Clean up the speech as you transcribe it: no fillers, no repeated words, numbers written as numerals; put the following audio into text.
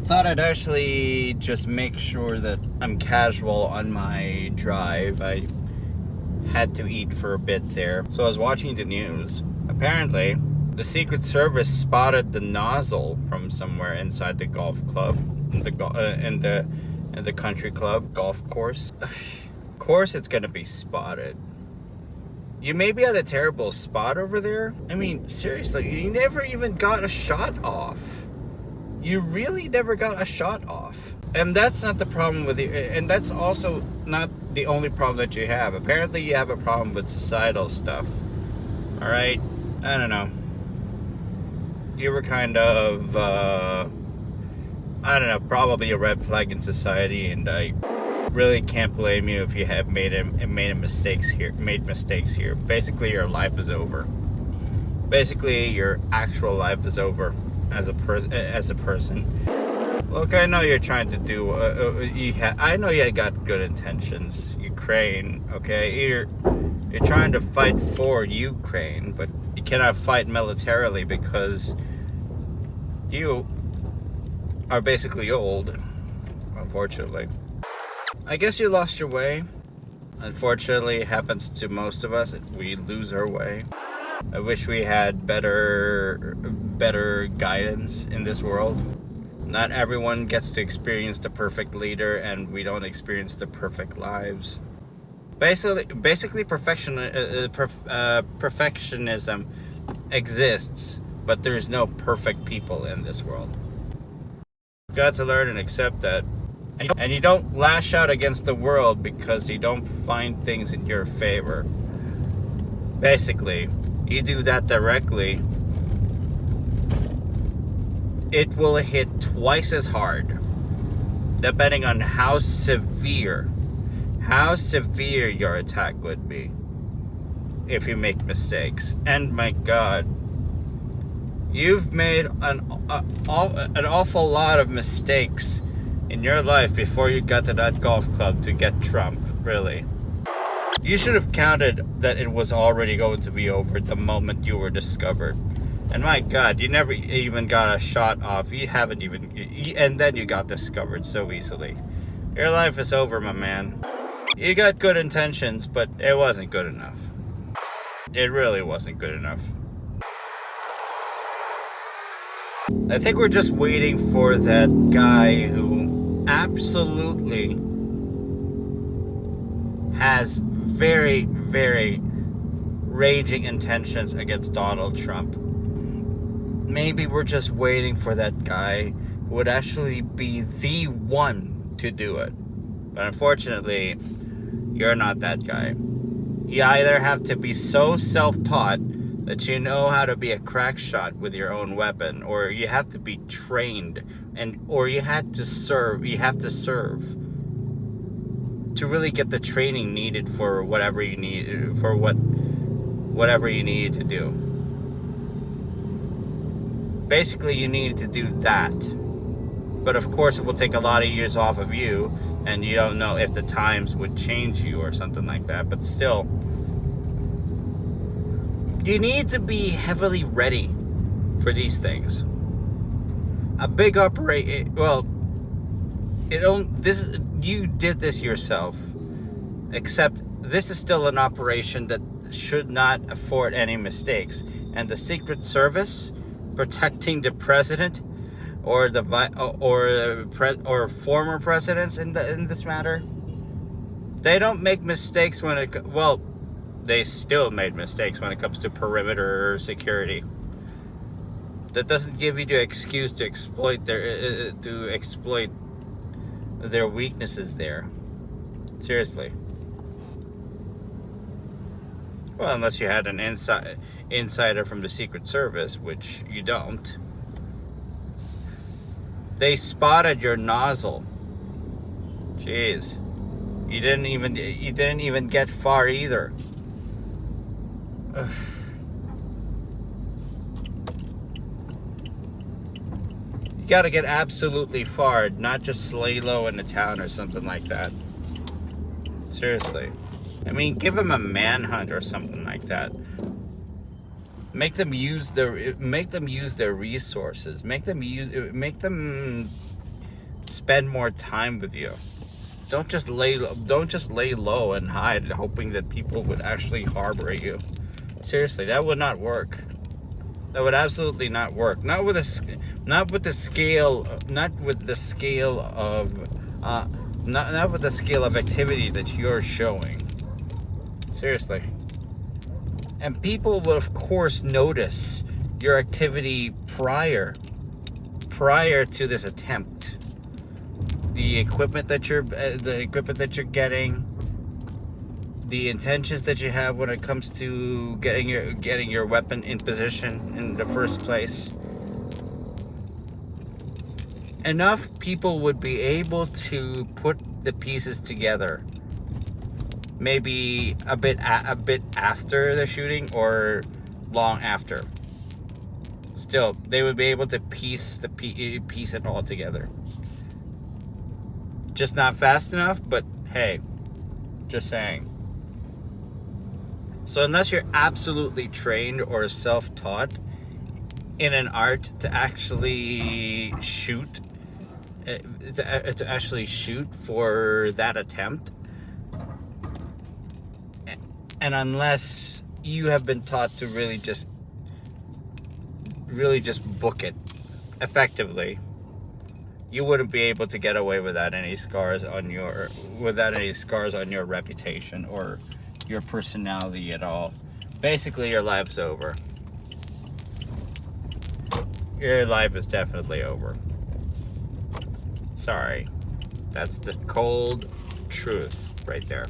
Thought I'd actually just make sure that I'm casual on my drive. I had to eat for a bit there. So I was watching the news. Apparently, the Secret Service spotted the nozzle from somewhere inside the golf club, in the country club golf course. Of course it's gonna be spotted. You may be at a terrible spot over there. I mean, seriously, you never even got a shot off. You really never got a shot off. And that's not the problem with you. And that's also not the only problem that you have. Apparently you have a problem with societal stuff. All right? I don't know. You were kind of, I don't know, probably a red flag in society. And I really can't blame you if you have made mistakes here. Basically, your life is over. Basically, your actual life is over. As a person. Look, I know you're trying to do. I know you got good intentions, Ukraine. Okay, you're trying to fight for Ukraine, but you cannot fight militarily because you are basically old. Unfortunately, I guess you lost your way. Unfortunately, it happens to most of us. We lose our way. I wish we had better guidance in this world. Not everyone gets to experience the perfect leader, and we don't experience the perfect lives. Basically, perfectionism exists, but there's no perfect people in this world. You got to learn and accept that. And you don't lash out against the world because you don't find things in your favor. Basically, you do that directly, it will hit twice as hard, depending on how severe your attack would be if you make mistakes. And my God, you've made an awful lot of mistakes in your life before you got to that golf club to get Trump, really. You should have counted that it was already going to be over the moment you were discovered. And my God, you never even got a shot off. And then you got discovered so easily. Your life is over, my man. You got good intentions, but it wasn't good enough. It really wasn't good enough. I think we're just waiting for that guy who absolutely has very, very raging intentions against Donald Trump. Maybe we're just waiting for that guy who would actually be the one to do it. But unfortunately, you're not that guy. You either have to be so self-taught that you know how to be a crack shot with your own weapon, or you have to be trained, or you have to serve to really get the training needed for whatever you need to do. Basically, you need to do that. But of course, it will take a lot of years off of you, and you don't know if the times would change you or something like that. But still, you need to be heavily ready for these things. A big operation, you did this yourself, except this is still an operation that should not afford any mistakes. And the Secret Service protecting the president or former presidents in this matter, they don't make mistakes they still made mistakes when it comes to perimeter security. That doesn't give you the excuse to exploit their weaknesses there. Seriously. Well, unless you had an insider from the Secret Service, which you don't. They spotted your nozzle. Jeez. You didn't even get far either. Ugh. You gotta get absolutely far, not just lay low in a town or something like that. Seriously. I mean, give them a manhunt or something like that. Make them use their resources. Make them spend more time with you. Don't just lay low and hide, hoping that people would actually harbor you. Seriously, that would not work. That would absolutely not work. Not with the scale of activity that you're showing. Seriously. And people will of course notice your activity prior to this attempt. The equipment that you're getting, the intentions that you have when it comes to getting your weapon in position in the first place. Enough people would be able to put the pieces together. Maybe a bit after the shooting or long after. Still, they would be able to piece it all together. Just not fast enough, but hey, just saying. So unless you're absolutely trained or self-taught in an art to actually shoot, for that attempt, and unless you have been taught to really just book it effectively, you wouldn't be able to get away without any scars on your reputation or your personality at all. Basically, your life's over. Your life is definitely over. Sorry. That's the cold truth right there.